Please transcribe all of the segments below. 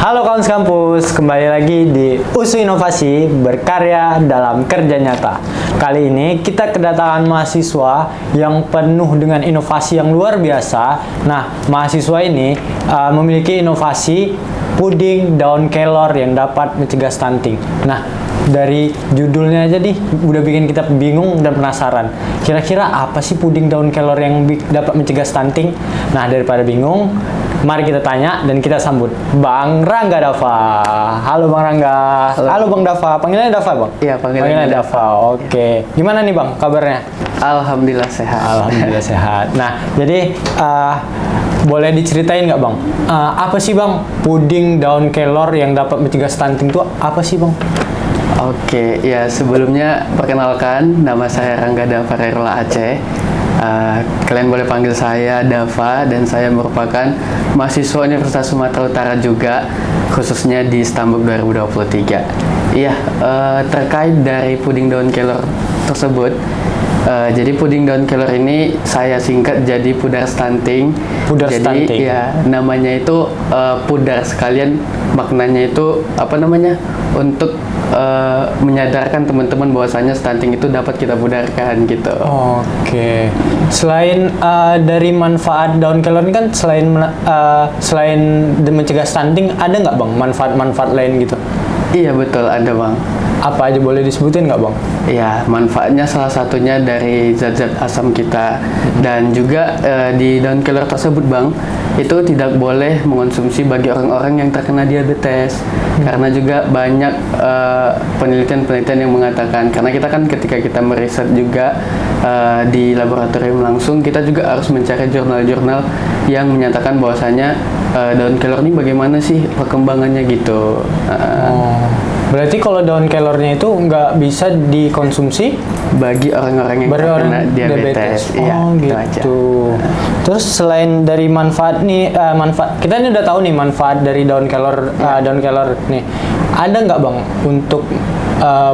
Halo kawan sekampus, kembali lagi di USU Inovasi berkarya dalam kerja nyata. Kali ini kita kedatangan mahasiswa yang penuh dengan inovasi yang luar biasa. Nah, mahasiswa ini memiliki inovasi puding daun kelor yang dapat mencegah stunting. Nah, dari judulnya aja nih udah bikin kita bingung dan penasaran. Kira-kira apa sih puding daun kelor yang dapat mencegah stunting? Nah, daripada bingung, mari kita tanya dan kita sambut Bang Rangga Dava. Halo Bang Rangga. Halo Bang Dava. Panggilannya Dava, Bang? Iya, panggilannya Dava. Oke. Gimana nih Bang kabarnya? Alhamdulillah sehat. Alhamdulillah sehat. Nah, jadi boleh diceritain nggak Bang? Apa sih Bang puding daun kelor yang dapat mencegah stunting itu apa sih Bang? Oke, ya sebelumnya perkenalkan, nama saya Rangga Dava Rerula Aceh. Kalian boleh panggil saya Dava dan saya merupakan mahasiswa Universitas Sumatera Utara juga, khususnya di Stambuk 2023. Iya, terkait dari puding daun kelor tersebut, jadi puding daun kelor ini saya singkat jadi pudar stunting. Pudar jadi, stunting. Ya, namanya itu pudar, sekalian maknanya itu apa namanya? Untuk menyadarkan teman-teman bahwasanya stunting itu dapat kita pudarkan gitu. Oke. Selain dari manfaat daun kelor ini kan selain mencegah stunting, ada nggak Bang manfaat-manfaat lain gitu? Iya betul, ada Bang. Apa aja boleh disebutin nggak Bang? Ya, manfaatnya salah satunya dari zat-zat asam kita. Dan juga di daun kelor tersebut Bang, itu tidak boleh mengonsumsi bagi orang-orang yang terkena diabetes. Karena juga banyak penelitian-penelitian yang mengatakan, karena kita kan ketika kita meriset juga di laboratorium langsung, kita juga harus mencari jurnal-jurnal yang menyatakan bahwasanya daun kelor ini bagaimana sih perkembangannya gitu. Berarti kalau daun kelornya itu nggak bisa dikonsumsi bagi orang-orang yang terkena diabetes. Iya, gitu. Terus selain dari manfaat nih, manfaat kita ini udah tahu nih manfaat dari daun kelor, daun kelor nih. Ada nggak Bang untuk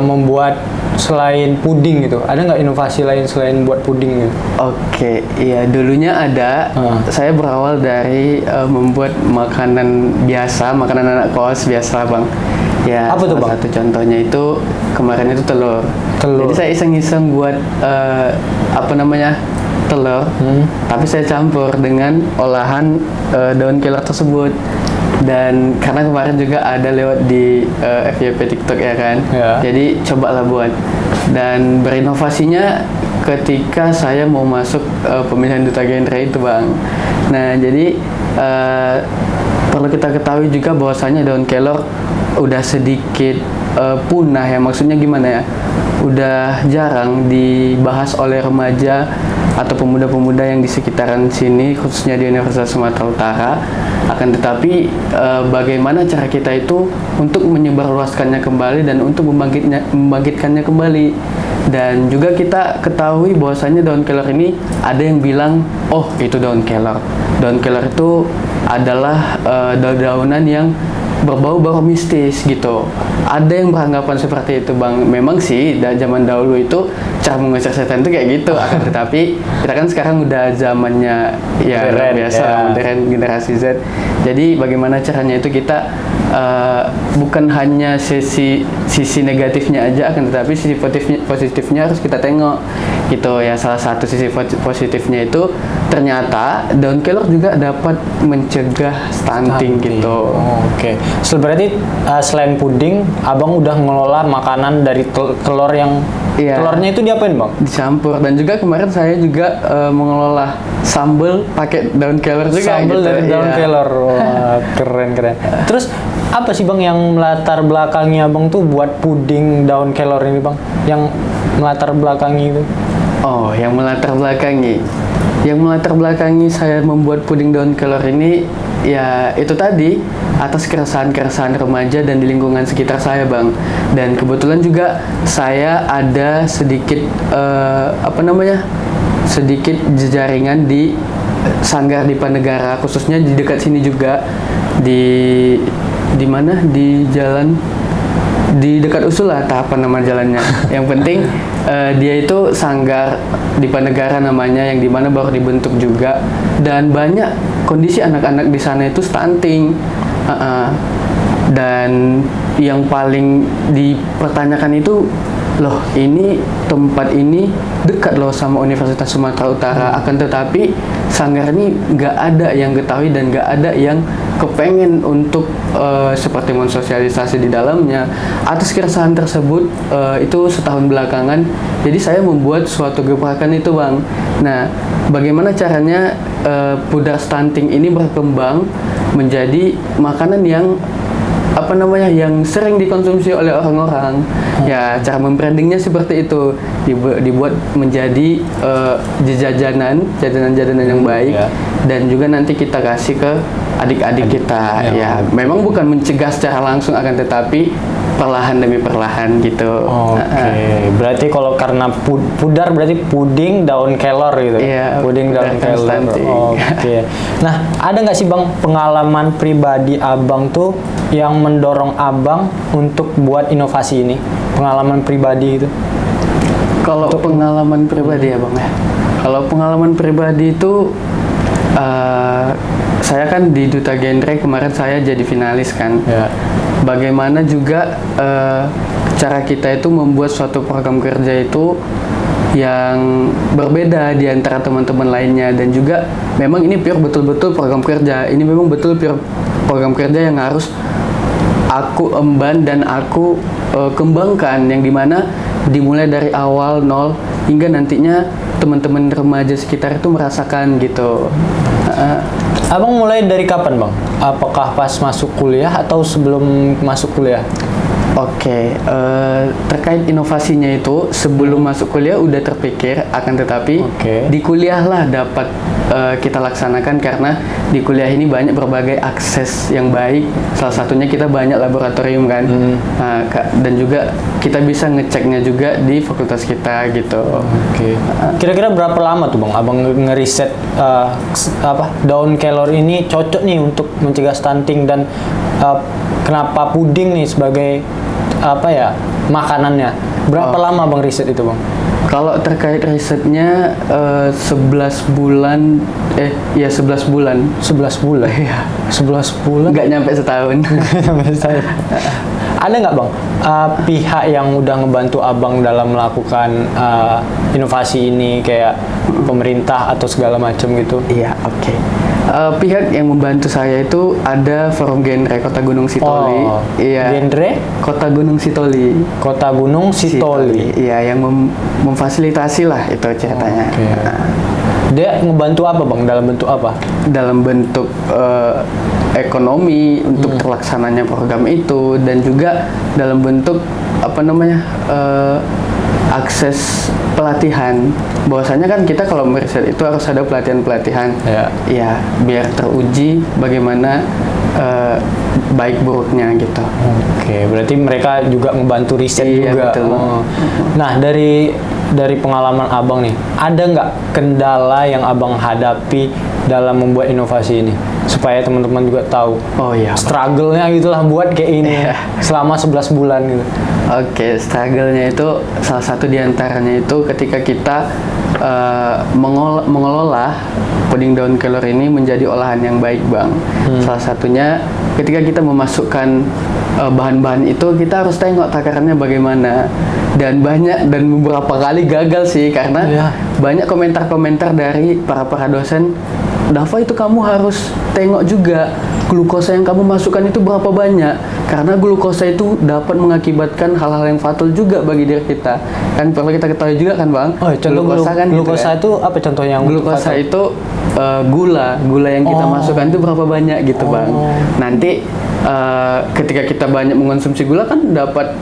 membuat selain puding gitu? Ada nggak inovasi lain selain buat puding gitu? Oke, iya dulunya ada. Saya berawal dari membuat makanan biasa, makanan anak kos biasa Bang. Ya, apa tuh Bang? Satu contohnya itu kemarin itu telur. Jadi saya iseng-iseng buat apa namanya telur, tapi saya campur dengan olahan daun kelor tersebut. Dan karena kemarin juga ada lewat di FYP TikTok ya kan, jadi cobalah buat. Dan berinovasinya ketika saya mau masuk pemilihan duta genre itu Bang. Nah jadi perlu kita ketahui juga bahwasanya daun kelor udah sedikit punah ya, maksudnya gimana ya, udah jarang dibahas oleh remaja atau pemuda-pemuda yang di sekitaran sini, khususnya di Universitas Sumatera Utara. Akan tetapi bagaimana cara kita itu untuk menyebarluaskannya kembali dan untuk membangkitkannya kembali. Dan juga kita ketahui bahwasanya daun kelor ini ada yang bilang, oh itu daun kelor. Daun kelor itu adalah daun-daunan yang berbau-bau mistis gitu. Ada yang beranggapan seperti itu Bang. Memang sih dari zaman dahulu itu cara mengusir setan itu kayak gitu. Akan tetapi kita kan sekarang udah zamannya ya biasa modern, generasi Z. Jadi bagaimana caranya itu kita bukan hanya sisi negatifnya aja, akan tetapi sisi positifnya harus kita tengok gitu ya. Salah satu sisi positifnya itu ternyata daun kelor juga dapat mencegah stunting gitu. Oke. Berarti selain puding, Abang udah ngelola makanan dari telur yang telurnya itu diapain Bang? Dicampur. Dan juga kemarin saya juga mengelola sambal pakai daun kelor juga. Sambal gitu. dari daun kelor. Wah, keren. Terus apa sih Bang yang melatar belakangi Abang tuh buat puding daun kelor ini Bang? Yang melatar belakangi itu? Oh, yang melatar belakangi. Yang melatar belakangi saya membuat puding daun kelor ini ya itu tadi, atas keresahan-keresahan remaja dan di lingkungan sekitar saya Bang. Dan kebetulan juga saya ada sedikit sedikit jejaringan di Sanggar Dipa Negara, khususnya di dekat sini juga, di mana, di jalan di dekat Usul lah, apa nama jalannya. Yang penting dia itu Sanggar Dipa Negara namanya, yang dimana baru dibentuk juga, dan banyak kondisi anak-anak di sana itu stunting. Dan yang paling dipertanyakan itu, loh ini tempat ini dekat loh sama Universitas Sumatera Utara, akan tetapi Sanggar ini nggak ada yang ketahui dan nggak ada yang kepengen untuk seperti mensosialisasi di dalamnya. Atas keresahan tersebut itu setahun belakangan, jadi saya membuat suatu gebrakan itu, Bang. Nah, bagaimana caranya pudar stunting ini berkembang menjadi makanan yang yang sering dikonsumsi oleh orang-orang. Ya, cara membrandingnya seperti itu, dibuat menjadi jajanan yang baik, dan juga nanti kita kasih ke adik-adik kita. Ya, memang bukan mencegah secara langsung, akan tetapi perlahan demi perlahan gitu. Oke. Berarti kalau karena pudar berarti puding daun kelor gitu. Iya, puding daun kelor. Oke. Nah, ada nggak sih Bang pengalaman pribadi Abang tuh yang mendorong Abang untuk buat inovasi ini? Pengalaman pribadi itu? Kalau pengalaman pribadi ya Bang ya. Kalau pengalaman pribadi itu saya kan di Duta Genre kemarin saya jadi finalis kan. Ya. Bagaimana juga cara kita itu membuat suatu program kerja itu yang berbeda di antara teman-teman lainnya, dan juga memang ini pure betul-betul program kerja. Ini memang betul pure program kerja yang harus aku emban dan aku kembangkan, yang dimana dimulai dari awal nol hingga nantinya teman-teman remaja sekitar itu merasakan gitu. Abang mulai dari kapan Bang? Apakah pas masuk kuliah atau sebelum masuk kuliah? Oke, terkait inovasinya itu sebelum masuk kuliah udah terpikir, akan tetapi di kuliah lah dapat kita laksanakan, karena di kuliah ini banyak berbagai akses yang baik. Salah satunya kita banyak laboratorium kan, dan juga kita bisa ngeceknya juga di fakultas kita gitu. Kira-kira berapa lama tuh Bang Abang ngeriset daun kelor ini cocok nih untuk mencegah stunting, dan kenapa puding nih sebagai makanannya? Berapa lama Bang riset itu Bang? Kalau terkait risetnya 11 bulan 11 bulan. 11 bulan? Iya. 11 bulan? Nggak nyampe setahun. Ada nggak Bang pihak yang udah ngebantu Abang dalam melakukan inovasi ini, kayak pemerintah atau segala macam gitu? Iya, oke. Pihak yang membantu saya itu ada Forum Genre Kota Gunung Sitoli. Iya. Genre? Kota Gunung Sitoli. Kota Gunung Sitoli. Iya, yang memfasilitasi lah itu ceritanya. Dia ngebantu apa Bang? Dalam bentuk apa? Dalam bentuk ekonomi untuk terlaksananya program itu, dan juga dalam bentuk akses pelatihan. Bahwasanya kan kita kalau meriset itu harus ada pelatihan-pelatihan. Ya, biar teruji bagaimana baik buruknya gitu. Berarti mereka juga ngebantu riset juga. Betul. Nah, dari pengalaman Abang nih, ada nggak kendala yang Abang hadapi dalam membuat inovasi ini? Supaya teman-teman juga tahu. Struggle-nya gitulah buat kayak ini selama 11 bulan gitu. Struggle-nya itu salah satu diantaranya itu ketika kita mengelola puding daun kelor ini menjadi olahan yang baik Bang. Salah satunya ketika kita memasukkan bahan-bahan itu, kita harus tengok takarannya bagaimana, dan beberapa kali gagal sih, karena banyak komentar-komentar dari para dosen, Dava itu kamu harus tengok juga glukosa yang kamu masukkan itu berapa banyak, karena glukosa itu dapat mengakibatkan hal-hal yang fatal juga bagi diri kita. Kan perlu kita ketahui juga kan Bang. Glukosa itu apa contohnya? Glukosa itu gula yang kita masukkan itu berapa banyak gitu Bang. Nanti ketika kita banyak mengonsumsi gula kan dapat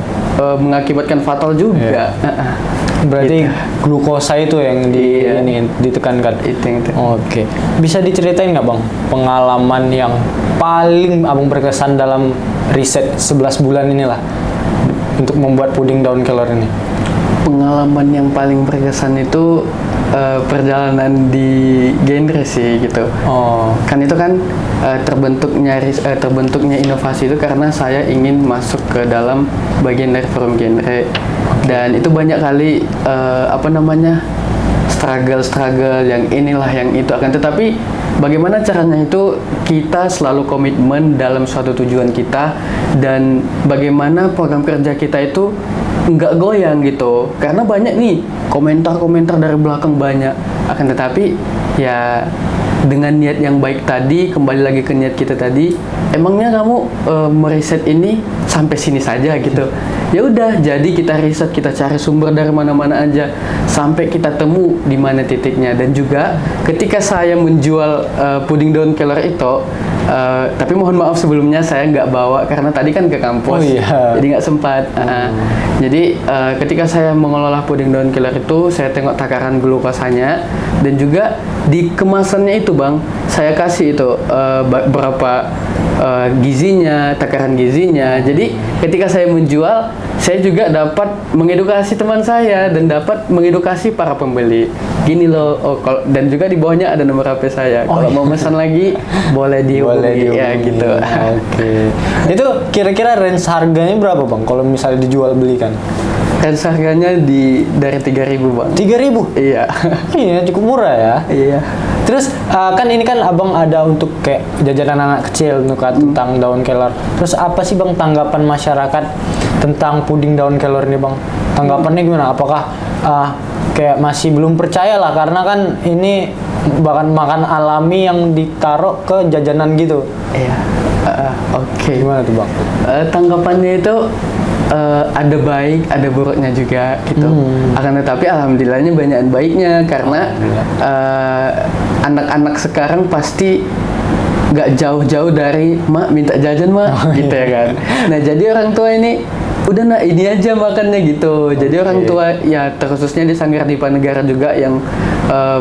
mengakibatkan fatal juga. Berarti glukosa itu yang ditekankan. Bisa diceritain nggak Bang pengalaman yang paling Abang berkesan dalam riset 11 bulan inilah untuk membuat puding daun kelor ini? Pengalaman yang paling berkesan itu perjalanan di genre sih gitu. Kan itu kan terbentuknya inovasi itu karena saya ingin masuk ke dalam bagian dari Forum Genre, dan itu banyak kali struggle yang inilah yang itu, akan tetapi bagaimana caranya itu kita selalu komitmen dalam suatu tujuan kita, dan bagaimana program kerja kita itu nggak goyang gitu, karena banyak nih komentar-komentar dari belakang banyak, akan tetapi ya dengan niat yang baik tadi, kembali lagi ke niat kita tadi, emangnya kamu meriset ini sampai sini saja gitu. Ya udah, jadi kita riset, kita cari sumber dari mana-mana aja sampai kita temu di mana titiknya. Dan juga ketika saya menjual puding daun kelor itu, tapi mohon maaf sebelumnya saya nggak bawa karena tadi kan ke kampus, jadi nggak sempat. Jadi ketika saya mengelola puding daun kelor itu, saya tengok takaran glukosanya, dan juga di kemasannya itu bang, saya kasih itu berapa gizinya, takaran gizinya. Jadi ketika saya menjual, saya juga dapat mengedukasi teman saya dan dapat mengedukasi para pembeli. Gini loh, dan juga di bawahnya ada nomor HP saya. Kalau mau pesan lagi boleh dihubungi ya gitu. Oke. Itu kira-kira range harganya berapa bang? Kalau misalnya dijual belikan? Range harganya dari 3.000 bang. 3.000? Iya. Iya, cukup murah ya. Iya. Terus kan ini kan abang ada untuk kayak jajanan anak kecil tentang daun kelor. Terus apa sih bang tanggapan masyarakat tentang puding daun kelor ini bang? Tanggapannya gimana? Apakah kayak masih belum percaya lah, karena kan ini bahkan makan alami yang ditaruh ke jajanan gitu. Iya. Oke. Gimana tuh bang? Tanggapannya itu ada baik, ada buruknya juga gitu. Akan tetapi alhamdulillahnya banyak baiknya, karena anak-anak sekarang pasti nggak jauh-jauh dari mak minta jajan mak gitu ya kan. Nah jadi orang tua ini udah nah ini aja makannya gitu. Jadi orang tua ya terkhususnya di Sanggar Dipa Negara juga yang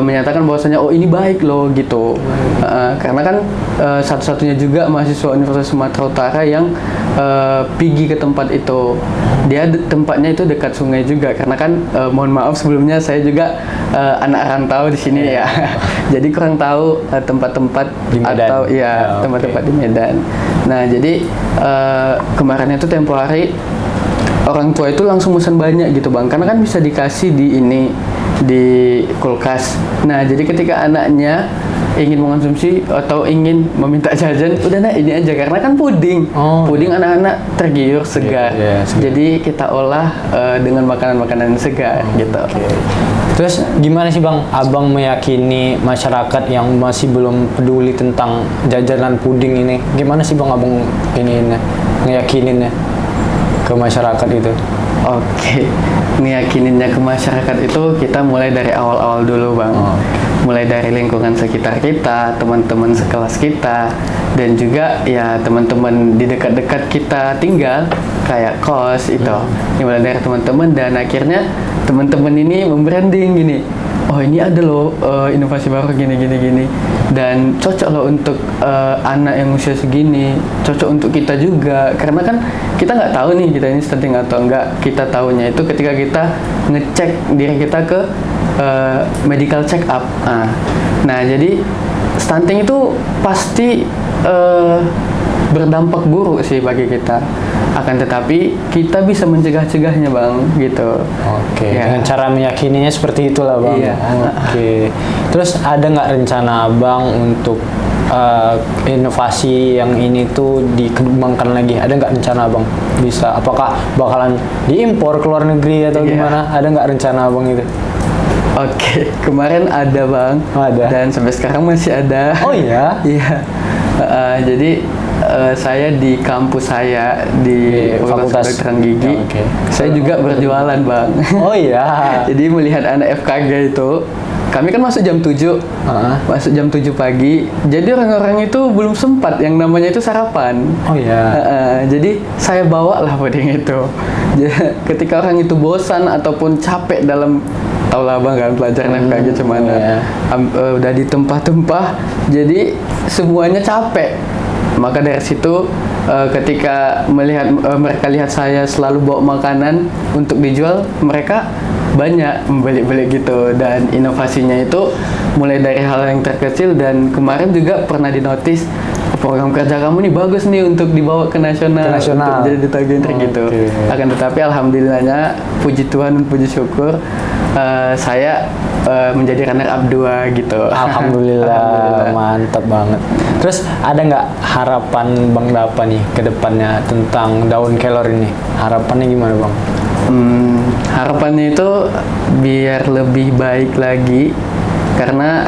menyatakan bahwasanya oh ini baik loh gitu. Karena kan satu-satunya juga mahasiswa Universitas Sumatera Utara yang pergi ke tempat itu. Dia tempatnya itu dekat sungai juga, karena kan mohon maaf sebelumnya saya juga anak rantau di sini ya. Jadi kurang tahu tempat-tempat atau ya tempat-tempat di Medan. Nah jadi kemarin itu tempo hari orang tua itu langsung pesan banyak gitu bang, karena kan bisa dikasih di kulkas. Nah jadi ketika anaknya ingin mengonsumsi atau ingin meminta jajan, udah nah ini aja, karena kan puding anak-anak tergiur segar. Jadi kita olah dengan makanan-makanan segar gitu. Terus gimana sih bang abang meyakini masyarakat yang masih belum peduli tentang jajanan puding ini? Gimana sih bang abang ngeyakininnya ke masyarakat itu? Oke, meyakininnya ke masyarakat itu kita mulai dari awal-awal dulu bang. Mulai dari lingkungan sekitar kita, teman-teman sekelas kita, dan juga ya teman-teman di dekat-dekat kita tinggal kayak kos itu. Mulai dari teman-teman, dan akhirnya teman-teman ini membranding gini. Oh ini ada loh inovasi baru gini, dan cocok loh untuk anak yang usia segini, cocok untuk kita juga, karena kan kita nggak tahu nih kita ini stunting atau enggak. Kita tahunya itu ketika kita ngecek diri kita ke medical check up. Nah jadi stunting itu pasti berdampak buruk sih bagi kita. Akan tetapi kita bisa mencegah-cegahnya bang gitu. Oke. Dengan cara meyakininya seperti itulah bang. Iya. Oke. Terus ada nggak rencana abang untuk inovasi yang ini tuh dikembangkan lagi? Ada nggak rencana abang? Bisa? Apakah bakalan diimpor ke luar negeri atau gimana? Ada nggak rencana abang itu? Oke, kemarin ada bang. Ada. Dan sampai sekarang masih ada. Oh iya? Iya. Jadi saya di kampus saya di Fakultas Kedokteran Gigi, saya juga berjualan bang. Oh iya. Jadi melihat anak FKG itu, kami kan masuk jam 7, masuk jam 7 pagi. Jadi orang-orang itu belum sempat yang namanya itu sarapan. Oh iya. Jadi saya bawa lah puding itu. Jadi, ketika orang itu bosan ataupun capek dalam, tau lah bang kan pelajaran FKG cuman udah ditempah-tempah, jadi semuanya capek. Maka dari situ ketika mereka lihat saya selalu bawa makanan untuk dijual, mereka banyak membeli-beli gitu. Dan inovasinya itu mulai dari hal yang terkecil, dan kemarin juga pernah dinotis program kerja kamu nih bagus nih untuk dibawa ke nasional. Untuk jadi duta genre gitu. Akan tetapi alhamdulillahnya puji Tuhan dan puji syukur saya menjadi runner up 2 gitu. Alhamdulillah, mantap banget. Terus ada nggak harapan Bang Dapa nih ke depannya tentang daun kelor ini? Harapannya gimana Bang? Harapannya itu biar lebih baik lagi, karena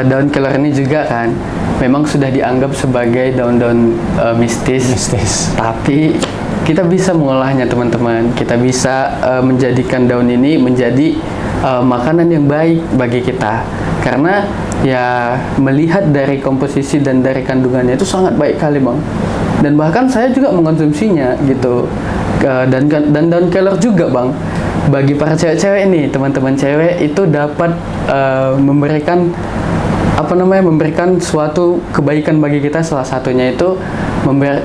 daun kelor ini juga kan memang sudah dianggap sebagai daun-daun mistis. Tapi kita bisa mengolahnya teman-teman. Kita bisa menjadikan daun ini menjadi makanan yang baik bagi kita, karena ya melihat dari komposisi dan dari kandungannya itu sangat baik kali Bang. Dan bahkan saya juga mengkonsumsinya gitu. Dan daun kelor juga Bang, bagi para cewek-cewek nih, teman-teman cewek itu dapat memberikan memberikan suatu kebaikan bagi kita. Salah satunya itu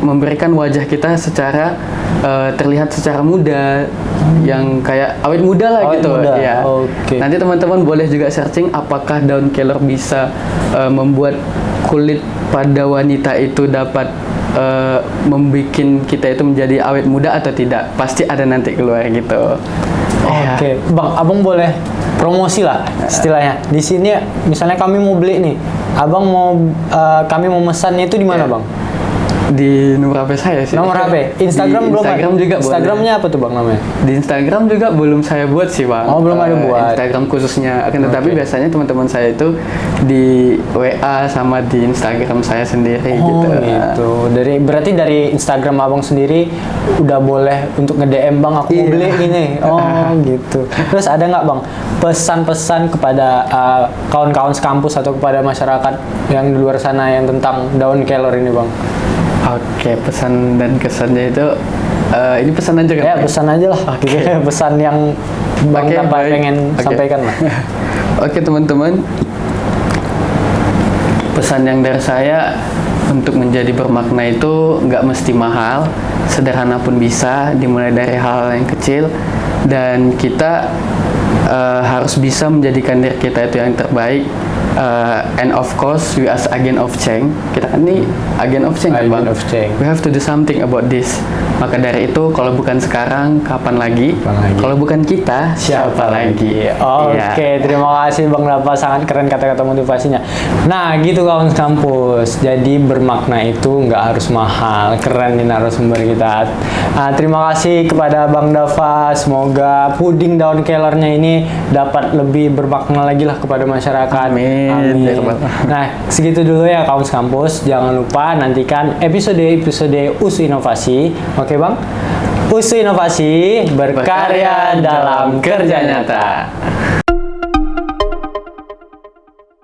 memberikan wajah kita secara terlihat secara muda, yang kayak awet muda lah Awet gitu muda. ya. Oke. Nanti teman-teman boleh juga searching apakah daun kelor bisa membuat kulit pada wanita itu dapat membuat kita itu menjadi awet muda atau tidak. Pasti ada nanti keluar gitu. Oke, Bang, Abang boleh promosi lah istilahnya. Di sini misalnya kami mau beli nih, Abang mau kami mau mesannya itu di mana Bang? Di nomor HP saya sih. Nomor HP, Instagram Di belum Instagram ada? juga Instagramnya apa tuh Bang namanya? Di Instagram juga belum saya buat sih Bang. Oh, belum ada buat. Instagram khususnya. Akan tetapi biasanya teman-teman saya itu di WA sama di Instagram saya sendiri Oh gitu. gitu. Berarti dari Instagram Abang sendiri udah boleh untuk nge-DM Bang, aku mau Iya. beli ini. Oh gitu. Terus ada nggak Bang pesan-pesan kepada kawan-kawan sekampus atau kepada masyarakat yang di luar sana yang tentang daun kelor ini Bang? Oke, pesan dan kesannya itu ini pesan aja kan? Ya pesan aja lah. Pesan yang Bang Oke, Dapa baik. pengen Oke. sampaikan lah. Oke teman-teman, pesan yang dari saya, untuk menjadi bermakna itu nggak mesti mahal, sederhana pun bisa, dimulai dari hal yang kecil, dan kita harus bisa menjadikan diri kita itu yang terbaik. And of course, we as agent of change. Kita kan ini agent of change kan Agent Bang? of change. We have to do something about this. Maka dari itu, kalau bukan sekarang, kapan lagi? Kapan lagi? Kalau bukan kita, siapa lagi? Oke, Iya. terima kasih Bang Dapa, sangat keren kata-kata motivasinya. Nah, gitu kawan kampus. Jadi bermakna itu nggak harus mahal. Keren nih narasumber kita. Nah, terima kasih kepada Bang Dapa. Semoga puding daun kelornya ini dapat lebih bermakna lagi lah kepada masyarakat. Amin. Ya, Bang. Nah, segitu dulu ya kawan kampus. Jangan lupa nantikan episode-episode USU Inovasi. Oke Bang? USU Inovasi berkarya dalam kerja nyata.